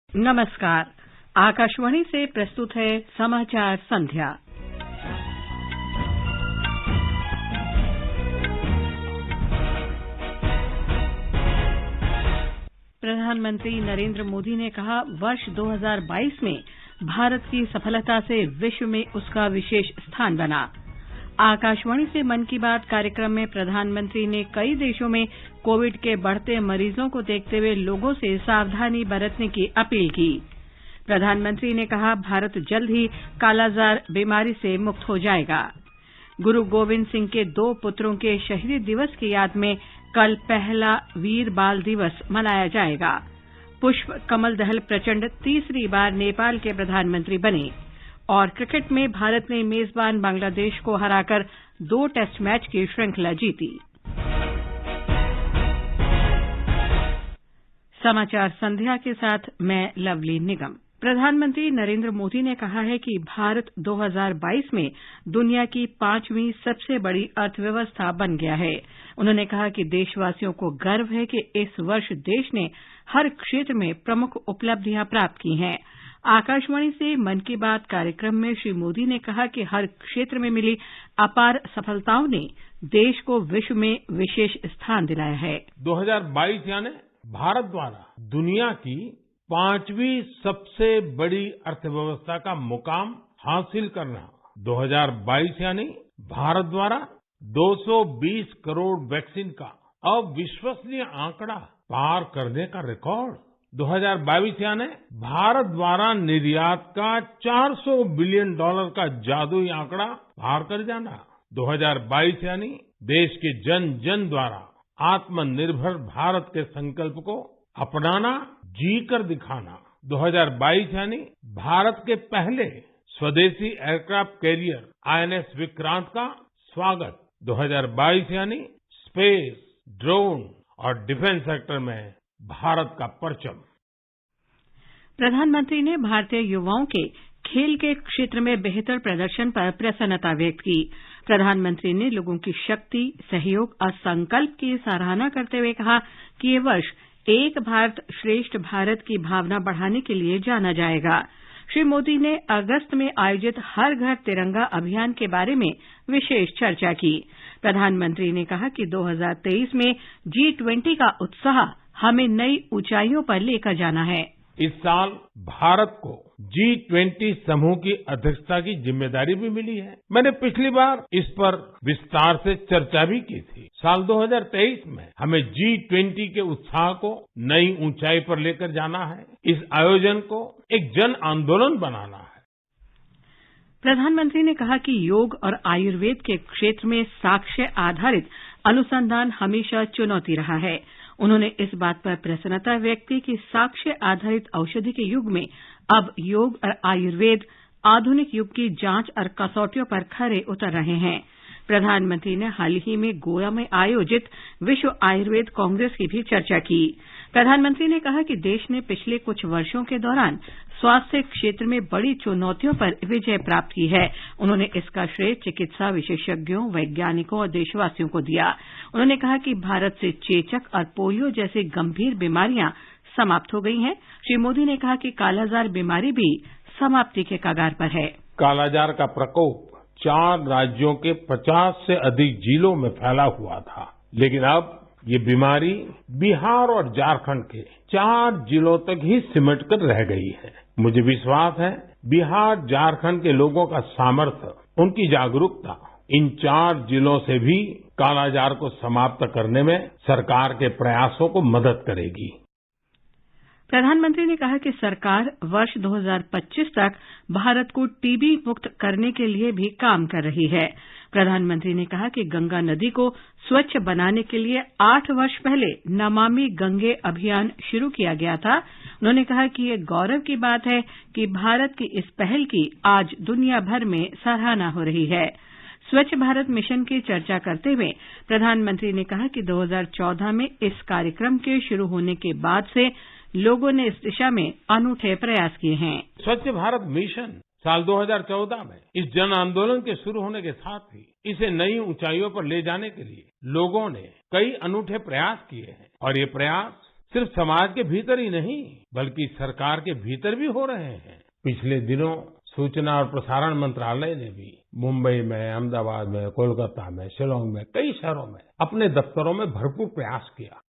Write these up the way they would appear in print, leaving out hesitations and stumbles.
नमस्कार। आकाशवाणी से प्रस्तुत है समाचार संध्या। प्रधानमंत्री नरेंद्र मोदी ने कहा, वर्ष 2022 में भारत की सफलता से विश्व में उसका विशेष स्थान बना। आकाशवाणी से मन की बात कार्यक्रम में प्रधानमंत्री ने कई देशों में कोविड के बढ़ते मरीजों को देखते हुए लोगों से सावधानी बरतने की अपील की। प्रधानमंत्री ने कहा, भारत जल्द ही कालाजार बीमारी से मुक्त हो जाएगा। गुरु गोविंद सिंह के 2 पुत्रों के शहीदी दिवस की याद में कल पहला वीर बाल दिवस मनाया जाएगा। पुष्प कमल दहल प्रचंड तीसरी बार नेपाल के प्रधानमंत्री बने। और क्रिकेट में भारत ने मेजबान बांग्लादेश को हराकर 2 टेस्ट मैच की श्रृंखला जीती। समाचार संध्या के साथ मैं लवली निगम। प्रधानमंत्री नरेंद्र मोदी ने कहा है कि भारत 2022 में दुनिया की 5वीं सबसे बड़ी अर्थव्यवस्था बन गया है। उन्होंने कहा कि देशवासियों को गर्व है कि इस वर्ष देश ने हर क्षेत्र में प्रमुख उपलब्धियां प्राप्त की हैं। आकाशवाणी से मन की बात कार्यक्रम में श्री मोदी ने कहा कि हर क्षेत्र में मिली अपार सफलताओं ने देश को विश्व में विशेष स्थान दिलाया है। 2022 यानी भारत द्वारा दुनिया की 5वीं सबसे बड़ी अर्थव्यवस्था का मुकाम हासिल करना। 2022 यानी भारत द्वारा 220 करोड़ वैक्सीन का अविश्वसनीय आंकड़ा पार करने का रिकॉर्ड। 2022 यानी भारत द्वारा निर्यात का $400 बिलियन का जादुई आंकड़ा पार कर जाना। 2022 यानी देश के जन जन द्वारा आत्मनिर्भर भारत के संकल्प को अपनाना, जी कर दिखाना। 2022 यानी भारत के पहले स्वदेशी एयरक्राफ्ट कैरियर INS विक्रांत का स्वागत। 2022 यानी स्पेस, ड्रोन और डिफेंस सेक्टर में भारत का परचम। प्रधानमंत्री ने भारतीय युवाओं के खेल के क्षेत्र में बेहतर प्रदर्शन पर प्रसन्नता व्यक्त की। प्रधानमंत्री ने लोगों की शक्ति, सहयोग और संकल्प की सराहना करते हुए कहा कि ये वर्ष एक भारत श्रेष्ठ भारत की भावना बढ़ाने के लिए जाना जाएगा। श्री मोदी ने अगस्त में आयोजित हर घर तिरंगा अभियान के बारे में विशेष चर्चा की। प्रधानमंत्री ने कहा कि 2023 में G20 का उत्साह हमें नई ऊंचाइयों पर लेकर जाना है। इस साल भारत को G20 समूह की अध्यक्षता की जिम्मेदारी भी मिली है। मैंने पिछली बार इस पर विस्तार से चर्चा भी की थी। साल 2023 में हमें G20 के उत्साह को नई ऊंचाई पर लेकर जाना है। इस आयोजन को एक जन आंदोलन बनाना है। प्रधानमंत्री ने कहा कि योग और आयुर्वेद के क्षेत्र में साक्ष्य आधारित अनुसंधान हमेशा चुनौती रहा है। उन्होंने इस बात पर प्रसन्नता व्यक्त की कि साक्ष्य आधारित औषधि के युग में अब योग और आयुर्वेद आधुनिक युग की जांच और कसौटियों पर खरे उतर रहे हैं। प्रधानमंत्री ने हाल ही में गोवा में आयोजित विश्व आयुर्वेद कांग्रेस की भी चर्चा की। प्रधानमंत्री ने कहा कि देश ने पिछले कुछ वर्षों के दौरान स्वास्थ्य क्षेत्र में बड़ी चुनौतियों पर विजय प्राप्त की है। उन्होंने इसका श्रेय चिकित्सा विशेषज्ञों, वैज्ञानिकों और देशवासियों को दिया। उन्होंने कहा कि भारत से चेचक और पोलियो जैसी गंभीर बीमारियां समाप्त हो गई हैं। श्री मोदी ने कहा कि कालाजार बीमारी भी समाप्ति के कगार पर है। कालाजार का प्रकोप 4 राज्यों के 50 से अधिक जिलों में फैला हुआ था, लेकिन अब ये बीमारी बिहार और झारखंड के 4 जिलों तक ही सिमट कर रह गई है। मुझे विश्वास है बिहार, झारखंड के लोगों का सामर्थ्य, उनकी जागरूकता इन 4 जिलों से भी कालाजार को समाप्त करने में सरकार के प्रयासों को मदद करेगी। प्रधानमंत्री ने कहा कि सरकार वर्ष 2025 तक भारत को टीबी मुक्त करने के लिए भी काम कर रही है। प्रधानमंत्री ने कहा कि गंगा नदी को स्वच्छ बनाने के लिए 8 वर्ष पहले नमामि गंगे अभियान शुरू किया गया था। उन्होंने कहा कि ये गौरव की बात है कि भारत की इस पहल की आज दुनिया भर में सराहना हो रही है। स्वच्छ भारत मिशन की चर्चा करते हुए प्रधानमंत्री ने कहा कि 2014 में इस कार्यक्रम के शुरू होने के बाद से लोगों ने इस दिशा में अनूठे प्रयास किए हैं। स्वच्छ भारत मिशन साल 2014 में इस जन आंदोलन के शुरू होने के साथ ही इसे नई ऊंचाइयों पर ले जाने के लिए लोगों ने कई अनूठे प्रयास किए हैं और ये प्रयास सिर्फ समाज के भीतर ही नहीं बल्कि सरकार के भीतर भी हो रहे हैं। पिछले दिनों सूचना और प्रसारण मंत्रालय ने भी मुंबई में, अहमदाबाद में, कोलकाता में, शिलांग में, कई शहरों में अपने दफ्तरों में भरपूर प्रयास किया।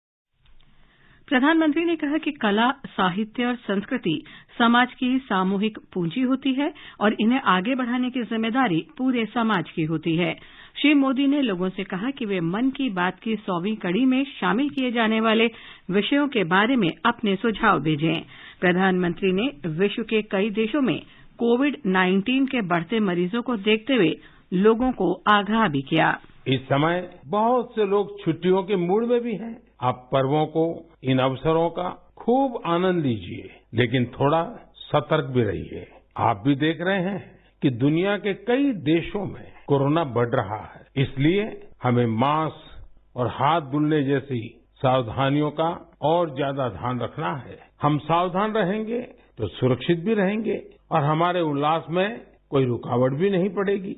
प्रधानमंत्री ने कहा कि कला, साहित्य और संस्कृति समाज की सामूहिक पूंजी होती है और इन्हें आगे बढ़ाने की जिम्मेदारी पूरे समाज की होती है। श्री मोदी ने लोगों से कहा कि वे मन की बात की 100वीं कड़ी में शामिल किए जाने वाले विषयों के बारे में अपने सुझाव भेजें। प्रधानमंत्री ने विश्व के कई देशों में कोविड-19 के बढ़ते मरीजों को देखते हुए लोगों को आगाह भी किया। इस समय बहुत से लोग छुट्टियों के मूड में भी हैं। आप पर्वों को, इन अवसरों का खूब आनंद लीजिए, लेकिन थोड़ा सतर्क भी रहिए। आप भी देख रहे हैं कि दुनिया के कई देशों में कोरोना बढ़ रहा है, इसलिए हमें मास्क और हाथ धुलने जैसी सावधानियों का और ज्यादा ध्यान रखना है। हम सावधान रहेंगे तो सुरक्षित भी रहेंगे और हमारे उल्लास में कोई रुकावट भी नहीं पड़ेगी।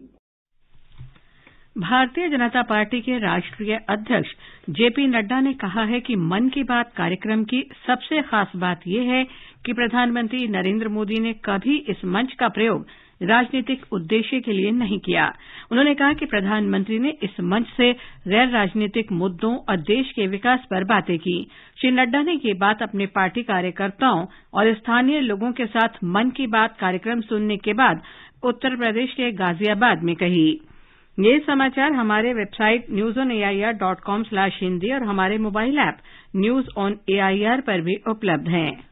भारतीय जनता पार्टी के राष्ट्रीय अध्यक्ष जेपी नड्डा ने कहा है कि मन की बात कार्यक्रम की सबसे खास बात यह है कि प्रधानमंत्री नरेंद्र मोदी ने कभी इस मंच का प्रयोग राजनीतिक उद्देश्य के लिए नहीं किया। उन्होंने कहा कि प्रधानमंत्री ने इस मंच से गैर राजनीतिक मुद्दों और देश के विकास पर बातें की। श्री नड्डा ने ये बात अपने पार्टी कार्यकर्ताओं और स्थानीय लोगों के साथ मन की बात कार्यक्रम सुनने के बाद उत्तर प्रदेश के गाजियाबाद में कही। ये समाचार हमारे वेबसाइट newsonair.com/hindi और हमारे mobile app news on AIR पर भी उपलब्ध हैं।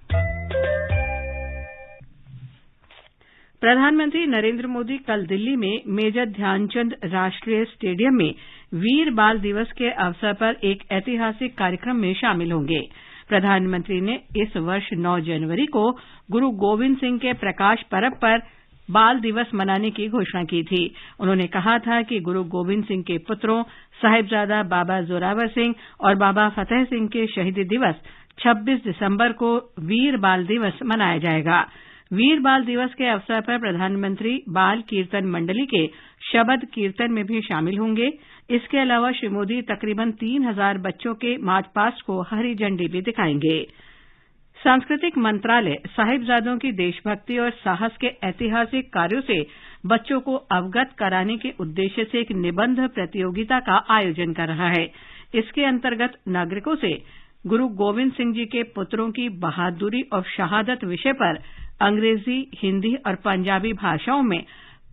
प्रधानमंत्री नरेंद्र मोदी कल दिल्ली में मेजर ध्यानचंद राष्ट्रीय स्टेडियम में वीर बाल दिवस के अवसर पर एक ऐतिहासिक कार्यक्रम में शामिल होंगे। प्रधानमंत्री ने इस वर्ष 9 जनवरी को गुरु गोविंद सिंह के प्रकाश पर्व पर बाल दिवस मनाने की घोषणा की थी। उन्होंने कहा था कि गुरु गोविंद सिंह के पुत्रों साहिबजादा बाबा जोरावर सिंह और बाबा फतेह सिंह के शहीदी दिवस 26 दिसंबर को वीर बाल दिवस मनाया जाएगा। वीर बाल दिवस के अवसर पर प्रधानमंत्री बाल कीर्तन मंडली के शबद कीर्तन में भी शामिल होंगे। इसके अलावा श्री मोदी तकरीबन 3000 बच्चों के मार्च पास्ट को हरी झंडी भी दिखाएंगे। सांस्कृतिक मंत्रालय साहिबजादों की देशभक्ति और साहस के ऐतिहासिक कार्यों से बच्चों को अवगत कराने के उद्देश्य से एक निबंध प्रतियोगिता का आयोजन कर रहा है। इसके अंतर्गत नागरिकों से गुरु गोविंद सिंह जी के पुत्रों की बहादुरी और शहादत विषय पर अंग्रेजी, हिंदी और पंजाबी भाषाओं में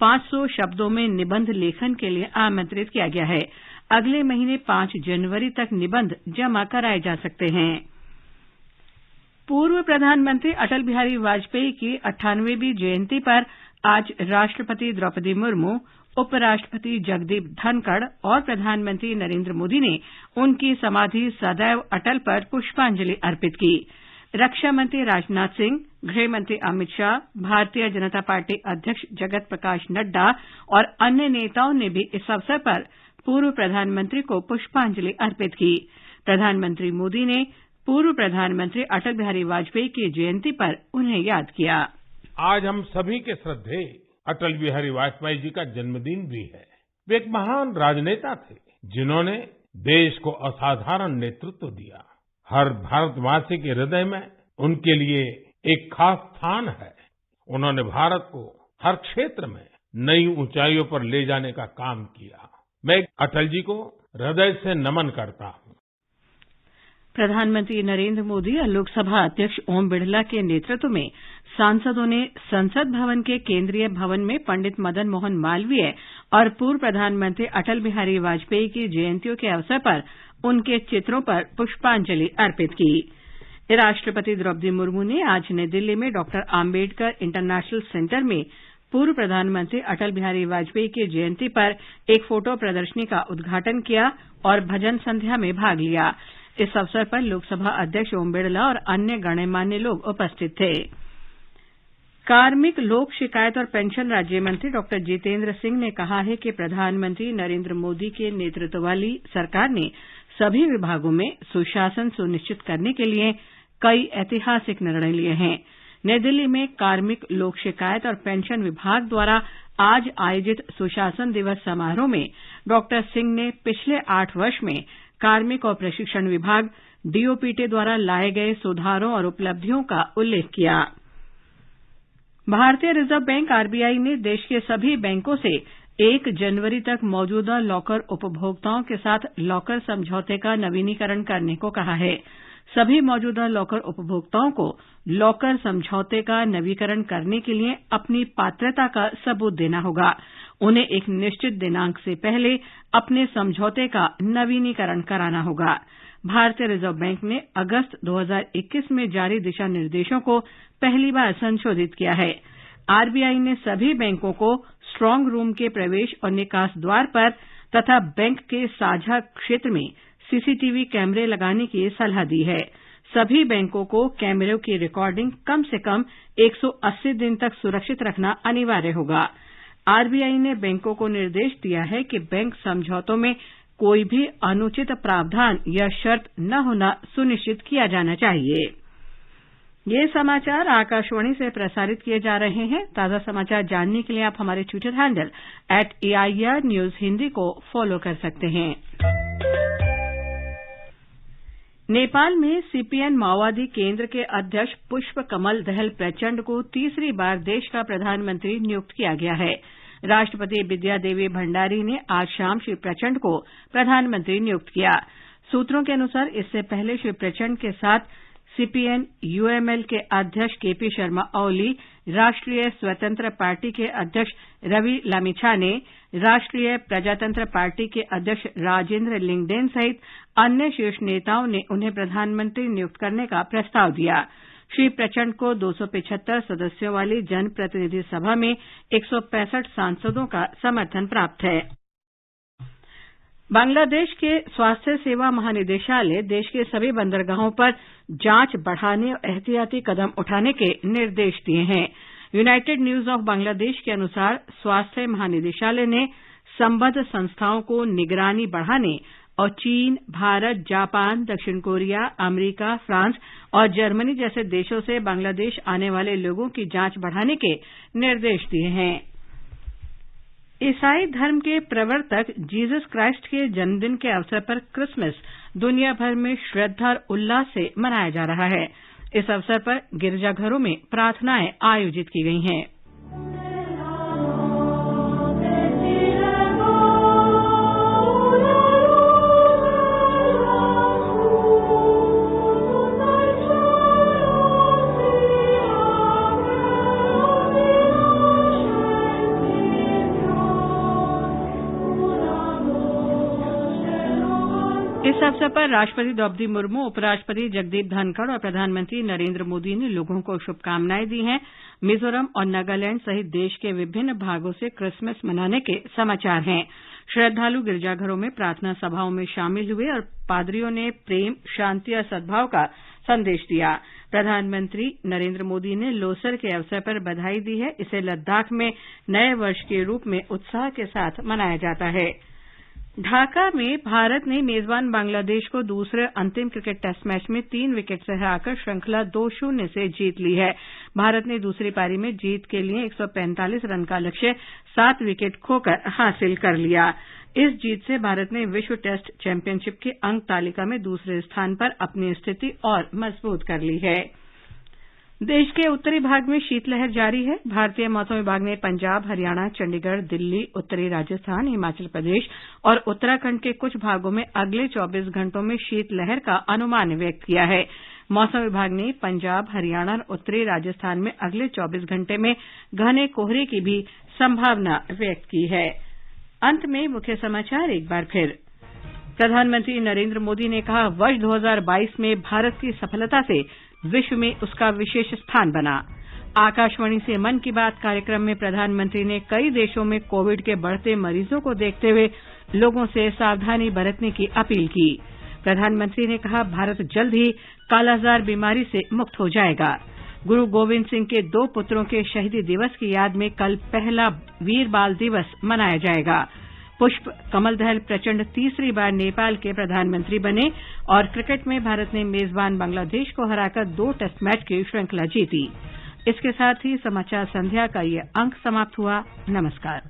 500 शब्दों में निबंध लेखन के लिए आमंत्रित किया गया है। अगले महीने 5 जनवरी तक निबंध जमा कराए जा सकते हैं। पूर्व प्रधानमंत्री अटल बिहारी वाजपेयी की 98वीं जयंती पर आज राष्ट्रपति द्रौपदी मुर्मू, उपराष्ट्रपति जगदीप धनखड़ और प्रधानमंत्री नरेंद्र मोदी ने उनकी समाधि सदैव अटल पर पुष्पांजलि अर्पित की। रक्षा मंत्री राजनाथ सिंह, गृह मंत्री अमित शाह, भारतीय जनता पार्टी अध्यक्ष जगत प्रकाश नड्डा और अन्य नेताओं ने भी इस अवसर पर पूर्व प्रधानमंत्री को पुष्पांजलि अर्पित की। प्रधानमंत्री मोदी ने पूर्व प्रधानमंत्री अटल बिहारी वाजपेयी की जयंती पर उन्हें याद किया। आज हम सभी के श्रद्धेय अटल बिहारी वाजपेयी जी का जन्मदिन भी है। वे एक महान राजनेता थे जिन्होंने देश को असाधारण नेतृत्व दिया। हर भारतवासी के हृदय में उनके लिए एक खास स्थान है। उन्होंने भारत को हर क्षेत्र में नई ऊंचाइयों पर ले जाने का काम किया। मैं अटल जी को हृदय से नमन करता हूं। प्रधानमंत्री नरेंद्र मोदी और लोकसभा अध्यक्ष ओम बिड़ला के नेतृत्व में सांसदों ने संसद भवन के केंद्रीय भवन में पंडित मदन मोहन मालवीय और पूर्व प्रधानमंत्री अटल बिहारी वाजपेयी की जयंतियों के अवसर पर उनके चित्रों पर पुष्पांजलि अर्पित की। राष्ट्रपति द्रौपदी मुर्मू ने आज नई दिल्ली में डॉक्टर आम्बेडकर इंटरनेशनल सेंटर में पूर्व प्रधानमंत्री अटल बिहारी वाजपेयी की जयंती पर एक फोटो प्रदर्शनी का उद्घाटन किया और भजन संध्या में भाग लिया। इस अवसर पर लोकसभा अध्यक्ष ओम बिड़ला और अन्य गणमान्य लोग उपस्थित थे। कार्मिक, लोक शिकायत और पेंशन राज्य मंत्री डॉक्टर जितेंद्र सिंह ने कहा है कि प्रधानमंत्री नरेंद्र मोदी के नेतृत्व वाली सरकार ने सभी विभागों में सुशासन सुनिश्चित करने के लिए कई ऐतिहासिक निर्णय लिए हैं। नई दिल्ली में कार्मिक, लोक शिकायत और पेंशन विभाग द्वारा आज आयोजित सुशासन दिवस समारोह में डॉक्टर सिंह ने पिछले 8 वर्ष में कार्मिक और प्रशिक्षण विभाग, डीओपीटी द्वारा लाए गए सुधारों और उपलब्धियों का उल्लेख किया। भारतीय रिजर्व बैंक आरबीआई ने देश के सभी बैंकों से 1 जनवरी तक मौजूदा लॉकर उपभोक्ताओं के साथ लॉकर समझौते का नवीनीकरण करने को कहा है। सभी मौजूदा लॉकर उपभोक्ताओं को लॉकर समझौते का नवीकरण करने के लिए अपनी पात्रता का सबूत देना होगा। उन्हें एक निश्चित दिनांक से पहले अपने समझौते का नवीनीकरण कराना होगा। भारतीय रिजर्व बैंक ने अगस्त 2021 में जारी दिशा निर्देशों को पहली बार संशोधित किया है। आरबीआई ने सभी बैंकों को स्ट्रांग रूम के प्रवेश और निकास द्वार पर तथा बैंक के साझा क्षेत्र में सीसीटीवी कैमरे लगाने की सलाह दी है। सभी बैंकों को कैमरों की रिकॉर्डिंग कम से कम 180 दिन तक सुरक्षित रखना अनिवार्य होगा। आरबीआई ने बैंकों को निर्देश दिया है कि बैंक समझौतों में कोई भी अनुचित प्रावधान या शर्त न होना सुनिश्चित किया जाना चाहिए। ये समाचार आकाशवाणी से प्रसारित किए जा रहे हैं। ताज़ा समाचार जानने के लिए आप हमारे Twitter handle @AIR News Hindi को फॉलो कर सकते हैं। नेपाल में सीपीएन माओवादी केंद्र के अध्यक्ष पुष्प कमल दहल प्रचंड को तीसरी बार देश का प्रधानमंत्री नियुक्त किया गया है। राष्ट्रपति विद्या देवी भंडारी ने आज शाम श्री प्रचंड को प्रधानमंत्री नियुक्त किया। सूत्रों के अनुसार इससे पहले श्री प्रचंड के साथ सीपीएन यूएमएल के अध्यक्ष केपी शर्मा ओली, राष्ट्रीय स्वतंत्र पार्टी के अध्यक्ष रवि लामिछाने, राष्ट्रीय प्रजातंत्र पार्टी के अध्यक्ष राजेंद्र लिंगदेन सहित अन्य शीर्ष नेताओं ने उन्हें प्रधानमंत्री नियुक्त करने का प्रस्ताव दिया। श्री प्रचंड को 275 सदस्यों वाली जनप्रतिनिधि सभा में 165 सांसदों का समर्थन प्राप्त है। बांग्लादेश के स्वास्थ्य सेवा महानिदेशालय देश के सभी बंदरगाहों पर जांच बढ़ाने और एहतियाती कदम उठाने के निर्देश दिए हैं। यूनाइटेड न्यूज ऑफ बांग्लादेश के अनुसार स्वास्थ्य महानिदेशालय ने संबद्ध संस्थाओं को निगरानी बढ़ाने और चीन, भारत, जापान, दक्षिण कोरिया, अमेरिका, फ्रांस और जर्मनी जैसे देशों से बांग्लादेश आने वाले लोगों की जांच बढ़ाने के निर्देश दिए हैं। ईसाई धर्म के प्रवर्तक जीसस क्राइस्ट के जन्मदिन के अवसर पर क्रिसमस दुनिया भर में श्रद्धा और उल्लास से मनाया जा रहा है। इस अवसर पर गिरजाघरों में प्रार्थनाएं आयोजित की गई हैं। इस अवसर पर राष्ट्रपति द्रौपदी मुर्मू, उपराष्ट्रपति जगदीप धनखड़ और प्रधानमंत्री नरेंद्र मोदी ने लोगों को शुभकामनाएं दी हैं। मिजोरम और नागालैंड सहित देश के विभिन्न भागों से क्रिसमस मनाने के समाचार हैं। श्रद्धालु गिरजाघरों में प्रार्थना सभाओं में शामिल हुए और पादरियों ने प्रेम, शांति और सद्भाव का संदेश दिया। प्रधानमंत्री नरेंद्र मोदी ने लोसर के अवसर पर बधाई दी है। इसे लद्दाख में नए वर्ष के रूप में उत्साह के साथ मनाया जाता है। ढाका में भारत ने मेजबान बांग्लादेश को दूसरे अंतिम क्रिकेट टेस्ट मैच में 3 विकेट से हराकर श्रृंखला 2-0 से जीत ली है। भारत ने दूसरी पारी में जीत के लिए 145 रन का लक्ष्य 7 विकेट खोकर हासिल कर लिया। इस जीत से भारत ने विश्व टेस्ट चैंपियनशिप की अंक तालिका में दूसरे स्थान पर अपनी स्थिति और मजबूत कर ली है। देश के उत्तरी भाग में शीतलहर जारी है। भारतीय मौसम विभाग ने पंजाब, हरियाणा, चंडीगढ़, दिल्ली, उत्तरी राजस्थान, हिमाचल प्रदेश और उत्तराखंड के कुछ भागों में अगले 24 घंटों में शीतलहर का अनुमान व्यक्त किया है। मौसम विभाग ने पंजाब, हरियाणा और उत्तरी राजस्थान में अगले 24 घंटे में घने कोहरे की भी संभावना व्यक्त की है। अंत में मुख्य समाचार एक बार फिर। प्रधानमंत्री नरेंद्र मोदी ने कहा, वर्ष 2022 में भारत की सफलता से विश्व में उसका विशेष स्थान बना। आकाशवाणी से मन की बात कार्यक्रम में प्रधानमंत्री ने कई देशों में कोविड के बढ़ते मरीजों को देखते हुए लोगों से सावधानी बरतने की अपील की। प्रधानमंत्री ने कहा, भारत जल्द ही कालाजार बीमारी से मुक्त हो जाएगा। गुरु गोविंद सिंह के 2 पुत्रों के शहीदी दिवस की याद में कल पहला वीर बाल दिवस मनाया जाएगा। पुष्प कमल दहल प्रचंड तीसरी बार नेपाल के प्रधानमंत्री बने और क्रिकेट में भारत ने मेजबान बांग्लादेश को हराकर 2 टेस्ट मैच की श्रृंखला जीती। इसके साथ ही समाचार संध्या का ये अंक समाप्त हुआ। नमस्कार।